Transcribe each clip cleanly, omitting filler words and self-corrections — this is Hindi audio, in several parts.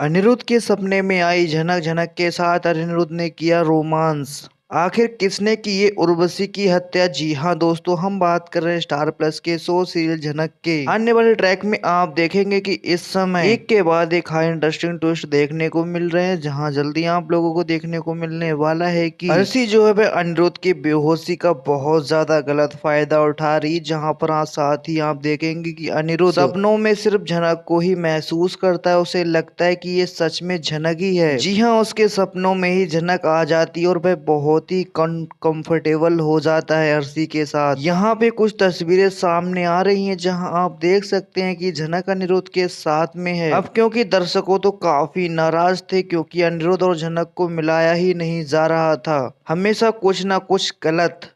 अनिरुद्ध के सपने में आई झनक, झनक के साथ अनिरुद्ध ने किया रोमांस। आखिर किसने की ये उर्वशी की हत्या? जी हाँ दोस्तों, हम बात कर रहे हैं स्टार प्लस के शो सीरियल झनक के। आने वाले ट्रैक में आप देखेंगे कि इस समय एक के बाद एक हाई इंटरेस्टिंग ट्विस्ट देखने को मिल रहे हैं, जहां जल्दी आप लोगों को देखने को मिलने वाला है कि अर्शी जो है वह अनिरुद्ध की बेहोशी का बहुत ज्यादा गलत फायदा उठा रही, जहां पर आज साथ ही आप देखेंगे कि अनिरुद्ध सपनों में सिर्फ झनक को ही महसूस करता है। उसे लगता है कि ये सच में झनक ही है। जी हाँ, उसके सपनों में ही झनक आ जाती है और वह बहुत ही कंफर्टेबल हो जाता है अर्शी के साथ। यहाँ पे कुछ तस्वीरें सामने आ रही हैं, जहाँ आप देख सकते हैं कि झनक अनिरुद्ध के साथ में है। अब क्योंकि दर्शकों तो काफी नाराज थे, क्योंकि अनिरुद्ध और झनक को मिलाया ही नहीं जा रहा था। हमेशा कुछ ना कुछ गलत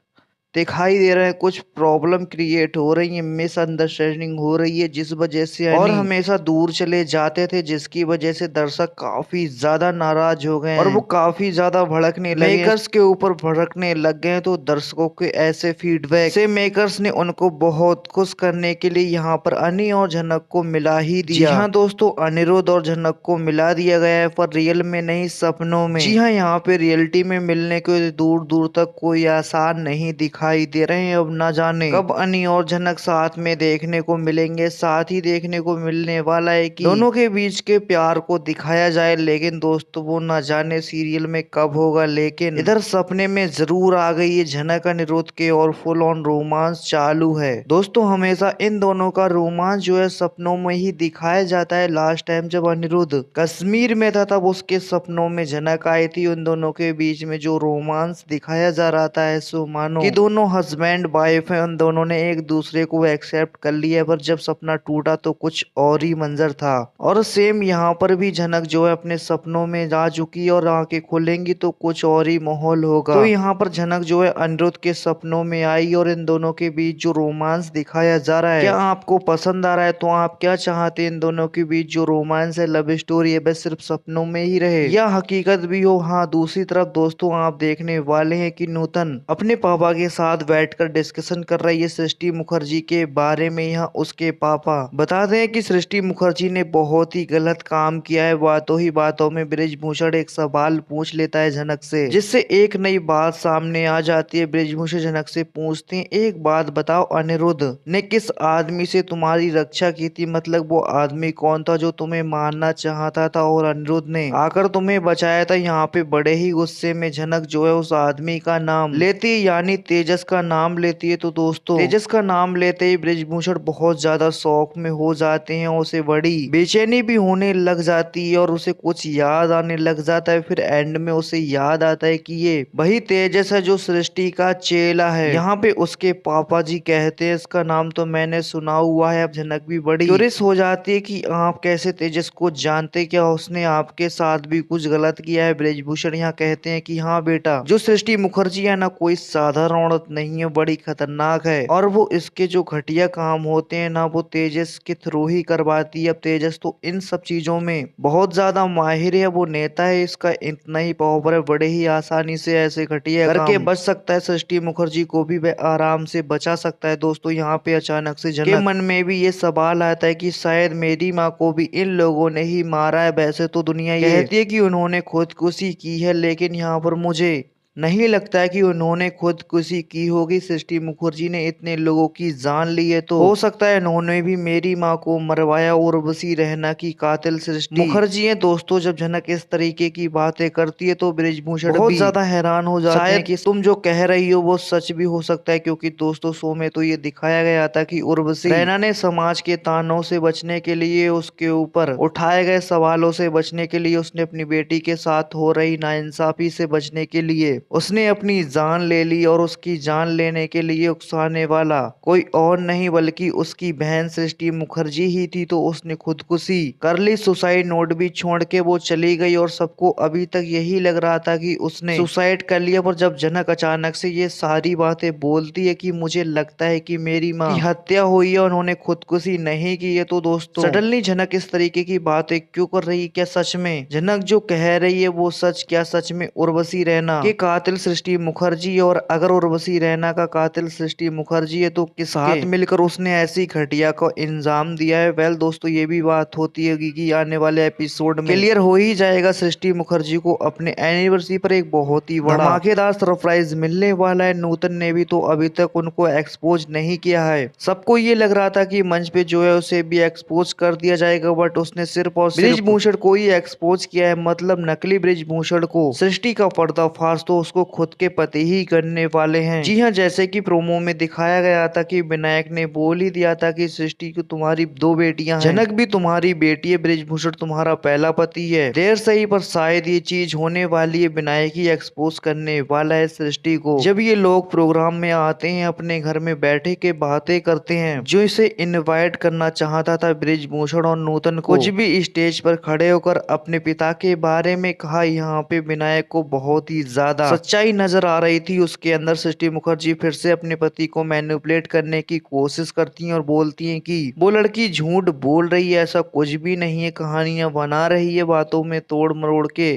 दिखाई दे रहे हैं, कुछ प्रॉब्लम क्रिएट हो रही है, मिसअंडरस्टैंडिंग हो रही है, जिस वजह से और हमेशा दूर चले जाते थे, जिसकी वजह से दर्शक काफी ज्यादा नाराज हो गए और वो काफी ज्यादा भड़कने लगे, मेकर्स के ऊपर भड़कने लग गए। तो दर्शकों के ऐसे फीडबैक से मेकर्स ने उनको बहुत खुश करने के लिए यहाँ पर अनी और झनक को मिला ही दिया। जी हाँ दोस्तों, अनिरुद्ध और झनक को मिला दिया गया है, पर रियल में नहीं, सपनों में। जी हाँ, यहाँ पे रियलिटी में मिलने के दूर दूर तक कोई आसान नहीं दिखाई दे रहे हैं। अब ना जाने कब अनी और झनक साथ में देखने को मिलेंगे। साथ ही देखने को मिलने वाला है कि दोनों के बीच के प्यार को दिखाया जाए, लेकिन दोस्तों वो ना जाने सीरियल में कब होगा। लेकिन इधर सपने में जरूर आ गई है झनक अनिरुद्ध के और फुल ऑन रोमांस चालू है। दोस्तों हमेशा इन दोनों का रोमांस जो है सपनों में ही दिखाया जाता है। लास्ट टाइम जब अनिरुद्ध कश्मीर में था, तब उसके सपनों में झनक आई थी। उन दोनों के बीच में जो रोमांस दिखाया जा रहा था, ऐसो मानो कि दोनों हस्बैंड वाइफ है, उन दोनों ने एक दूसरे को एक्सेप्ट कर लिया। पर जब सपना टूटा तो कुछ और ही मंजर था। और सेम यहाँ पर भी झनक जो है अपने सपनों में जा चुकी है, और आंखें खुलेंगी तो कुछ और ही माहौल होगा। तो यहाँ पर झनक जो है अनिरुद्ध के सपनों में आई, और इन दोनों के बीच जो रोमांस दिखाया जा रहा है, क्या आपको पसंद आ रहा है? तो आप क्या चाहते हैं इन दोनों के बीच जो रोमांस है, लव स्टोरी है, बस सिर्फ सपनों में ही रहे या हकीकत भी हो? हाँ, दूसरी तरफ दोस्तों आप देखने वाले हैं कि नूतन अपने पापा के साथ बैठकर डिस्कशन कर रही है सृष्टि मुखर्जी के बारे में। यहाँ उसके पापा बता दें कि सृष्टि मुखर्जी ने बहुत ही गलत काम किया है। बातों ही बातों में बृजभूषण एक सवाल पूछ लेता है झनक से, जिससे एक नई बात सामने आ जाती है। बृजभूषण झनक से पूछते हैं, एक बात बताओ, अनिरुद्ध ने किस आदमी से तुम्हारी रक्षा की थी? मतलब वो आदमी कौन था जो तुम्हें मारना चाहता था और अनिरुद्ध ने आकर तुम्हें बचाया था? यहाँ पे बड़े ही गुस्से में झनक जो है उस आदमी का नाम लेती है, यानी तेजस का नाम लेती है। तो दोस्तों तेजस का नाम लेते ही बृजभूषण बहुत ज्यादा शौक में हो जाते हैं, उसे बड़ी बेचैनी भी होने लग जाती है और उसे कुछ याद आने लग जाता है। फिर एंड में उसे याद आता है कि ये वही तेजस है जो सृष्टि का चेला है। यहाँ पे उसके पापा जी कहते हैं, इसका नाम तो मैंने सुना हुआ है। अब झनक भी बड़ी क्यूरियस हो जाती है कि आप कैसे तेजस को जानते, क्या उसने आपके साथ भी कुछ गलत किया है? बृजभूषण यहाँ कहते हैं कि हाँ बेटा, जो सृष्टि मुखर्जी है ना, कोई साधारण औरत नहीं है, बड़ी खतरनाक है, और वो इसके जो घटिया काम होते हैं ना, वो तेजस के थ्रू ही करवाती है। अब तेजस तो इन सब चीजों में बहुत ज्यादा माहिर है, वो नेता है, इसका इतना ही पावर है, बड़े ही आसानी से ऐसे घटिया करके बच सकता है। सृष्टि मुखर्जी को भी वह आराम से बचा सकता है। दोस्तों यहाँ पे अचानक से झनक के मन में भी ये सवाल आता है कि शायद मेरी माँ को भी इन लोगों ने ही मारा है। वैसे तो दुनिया ये कहती है कि उन्होंने खुदकुशी की है, लेकिन यहाँ पर मुझे नहीं लगता है कि उन्होंने खुदकुशी की होगी। सृष्टि मुखर्जी ने इतने लोगों की जान ली है, तो हो सकता है उन्होंने भी मेरी माँ को मरवाया। और उर्वशी रहना की कातिल सृष्टि मुखर्जी है। दोस्तों जब झनक इस तरीके की बातें करती है तो बृजभूषण बहुत ज्यादा हैरान हो जाते हैं कि तुम जो कह रही हो वो सच भी हो सकता है, क्योंकि दोस्तों शो में तो ये दिखाया गया था कि उर्वशी रैना ने समाज के तानों से बचने के लिए, उसके ऊपर उठाए गए सवालों से बचने के लिए, उसने अपनी बेटी के साथ हो रही नाइंसाफी से बचने के लिए उसने अपनी जान ले ली। और उसकी जान लेने के लिए उकसाने वाला कोई और नहीं बल्कि उसकी बहन सृष्टि मुखर्जी ही थी। तो उसने खुदकुशी कर ली, सुसाइड नोट भी छोड़ के वो चली गई, और सबको अभी तक यही लग रहा था कि उसने सुसाइड कर लिया। पर जब झनक अचानक से ये सारी बातें बोलती है कि मुझे लगता है कि मेरी माँ की हत्या हुई है, उन्होंने खुदकुशी नहीं की है, तो दोस्तों सडनली झनक इस तरीके की बातें क्यों कर रही? क्या सच में झनक जो कह रही है वो सच? क्या सच में उर्वशी रैना के कातिल सृष्टि मुखर्जी, और अगर उर्वशी रैना का कातिल सृष्टि मुखर्जी है तो किस साथ मिलकर उसने ऐसी घटिया को इंजाम दिया है। वेल दोस्तों, ये भी बात होती है कि आने वाले एपिसोड में क्लियर हो ही जाएगा। सृष्टि मुखर्जी को अपने एनिवर्सरी पर एक बहुत ही बड़ा धमाकेदार सरप्राइज मिलने वाला है। नूतन ने भी तो अभी तक उनको एक्सपोज नहीं किया है। सबको ये लग रहा था कि मंच पे जो है उसे भी एक्सपोज कर दिया जाएगा, बट उसने सिर्फ और सिर्फ ब्रिजभूषण को ही एक्सपोज किया है, मतलब नकली ब्रिजभूषण को। सृष्टि का पर्दाफाश तो उसको खुद के पति ही करने वाले हैं। जी हाँ, जैसे कि प्रोमो में दिखाया गया था कि विनायक ने बोल ही दिया था कि सृष्टि को तुम्हारी 2 बेटियां हैं, जनक भी तुम्हारी बेटी है, ब्रिजभूषण तुम्हारा पहला पति है। देर सही पर शायद ये चीज होने वाली है। विनायक ही एक्सपोज करने वाला है सृष्टि को। जब ये लोग प्रोग्राम में आते हैं, अपने घर में बैठे के बातें करते हैं, जो इसे इनवाइट करना चाहता था ब्रिजभूषण और नूतन को, कुछ भी स्टेज पर खड़े होकर अपने पिता के बारे में कहा। यहाँ पे विनायक को बहुत ही ज्यादा सच्चाई नजर आ रही थी उसके अंदर। सृष्टि मुखर्जी फिर से अपने पति को मैनिपुलेट करने की कोशिश करती हैं और बोलती हैं कि वो लड़की झूठ बोल रही है, ऐसा कुछ भी नहीं है, कहानियां बना रही है, बातों में तोड़ मरोड़ के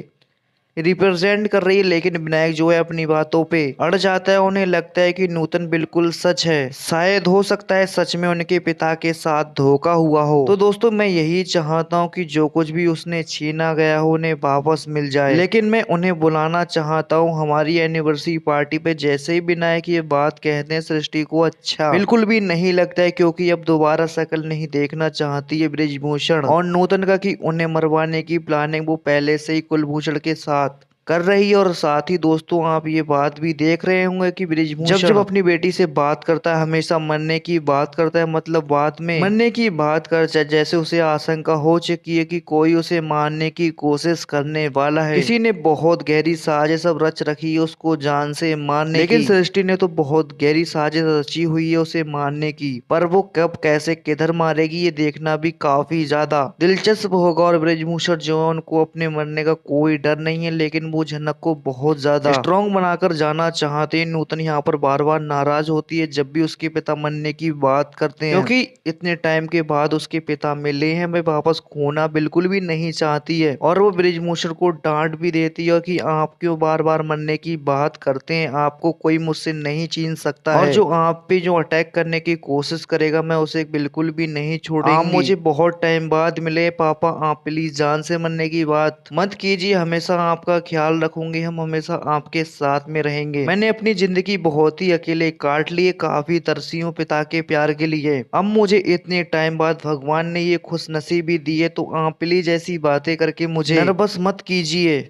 रिप्रेजेंट कर रही है। लेकिन विनायक जो है अपनी बातों पे अड़ जाता है। उन्हें लगता है कि नूतन बिल्कुल सच है, शायद हो सकता है सच में उनके पिता के साथ धोखा हुआ हो। तो दोस्तों, मैं यही चाहता हूँ कि जो कुछ भी उसने छीना गया हो उन्हें वापस मिल जाए। लेकिन मैं उन्हें बुलाना चाहता हूँ हमारी एनिवर्सरी पार्टी पे। जैसे ही विनायक ये बात कहते हैं, सृष्टि को अच्छा बिल्कुल भी नहीं लगता है, क्योंकि अब दोबारा शक्ल नहीं देखना चाहती है ब्रिजभूषण और नूतन का कि उन्हें मरवाने की प्लानिंग वो पहले से ही कुलभूषण के साथ कर रही है। और साथ ही दोस्तों, आप ये बात भी देख रहे होंगे कि ब्रिजभूषण जब अपनी बेटी से बात करता है हमेशा मरने की बात करता है, मतलब बात में मरने की बात कर, जैसे उसे आशंका हो चुकी है कि कोई उसे मारने की कोशिश करने वाला है। किसी ने बहुत गहरी साजिश सब रच रखी है उसको जान से मारने की। लेकिन सृष्टि ने तो बहुत गहरी साजिश रची हुई है उसे मारने की, पर वो कब कैसे किधर मारेगी ये देखना भी काफी ज्यादा दिलचस्प होगा। और ब्रिजभूषण जो है उनको अपने मरने का कोई डर नहीं है, लेकिन वो जनक को बहुत ज्यादा स्ट्रॉन्ग बनाकर जाना चाहते हैं। नूतन यहाँ पर बार बार नाराज होती है जब भी उसके पिता मरने की बात करते हैं, क्योंकि इतने टाइम के बाद उसके पिता मिले हैं, वे वापस खोना बिल्कुल भी नहीं चाहती है। और वो ब्रिजभूषण को डांट भी देती है कि आप क्यों बार बार मरने की बात करते हैं, आपको कोई मुझसे नहीं छीन सकता है, और जो आप पे जो अटैक करने की कोशिश करेगा मैं उसे बिल्कुल भी नहीं छोड़ूंगी। आप मुझे बहुत टाइम बाद मिले पापा, आप प्लीज जान से मरने की बात मत कीजिए, हमेशा आपका ख्याल रखूंगी, हम हमेशा आपके साथ में रहेंगे। मैंने अपनी जिंदगी बहुत ही अकेले काट ली है, काफी तरसी हूँ पिता के प्यार के लिए, अब मुझे इतने टाइम बाद भगवान ने ये खुशनसीबी दी है, तो आप प्लीज ऐसी बातें करके मुझे नर्वस मत कीजिए।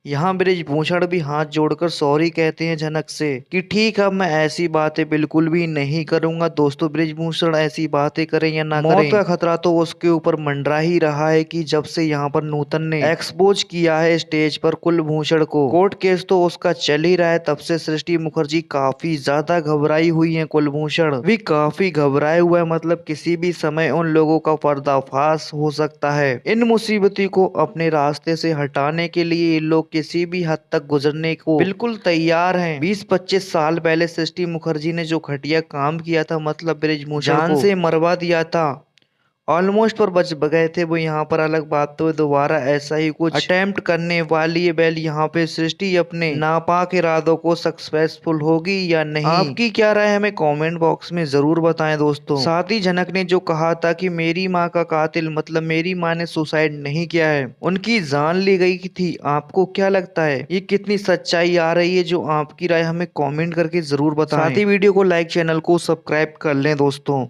यहाँ ब्रिजभूषण भी हाथ जोड़कर सॉरी कहते हैं जनक से कि ठीक है, मैं ऐसी बातें बिल्कुल भी नहीं करूंगा। दोस्तों, ब्रिजभूषण ऐसी बातें करें या ना करें, मौत का खतरा तो उसके ऊपर मंडरा ही रहा है कि जब से यहाँ पर नूतन ने एक्सपोज किया है स्टेज पर कुलभूषण को। कोर्ट केस तो उसका चल ही रहा है, तब से सृष्टि मुखर्जी काफी ज्यादा घबराई हुई है, कुलभूषण भी काफी घबराए हुआ है, मतलब किसी भी समय उन लोगों का पर्दाफाश हो सकता है। इन मुसीबती को अपने रास्ते से हटाने के लिए ये लोग किसी भी हद तक गुजरने को बिल्कुल तैयार हैं। 20-25 साल पहले सृष्टि मुखर्जी ने जो घटिया काम किया था, मतलब ब्रिजभूषण जान से मरवा दिया था, ऑलमोस्ट पर बच गए थे वो। यहाँ पर अलग बात तो दोबारा ऐसा ही कुछ अटेम्प्ट करने वाली है। बेल यहाँ पे सृष्टि अपने नापाक इरादों को सक्सेसफुल होगी या नहीं, आपकी क्या राय है हमें कमेंट बॉक्स में जरूर बताएं दोस्तों। साथ ही जनक ने जो कहा था कि मेरी माँ का कातिल, मतलब मेरी माँ ने सुसाइड नहीं किया है, उनकी जान ली गई थी, आपको क्या लगता है ये कितनी सच्चाई आ रही है? जो आपकी राय हमें कॉमेंट करके जरूर बताएं। साथ ही वीडियो को लाइक, चैनल को सब्सक्राइब कर लें दोस्तों।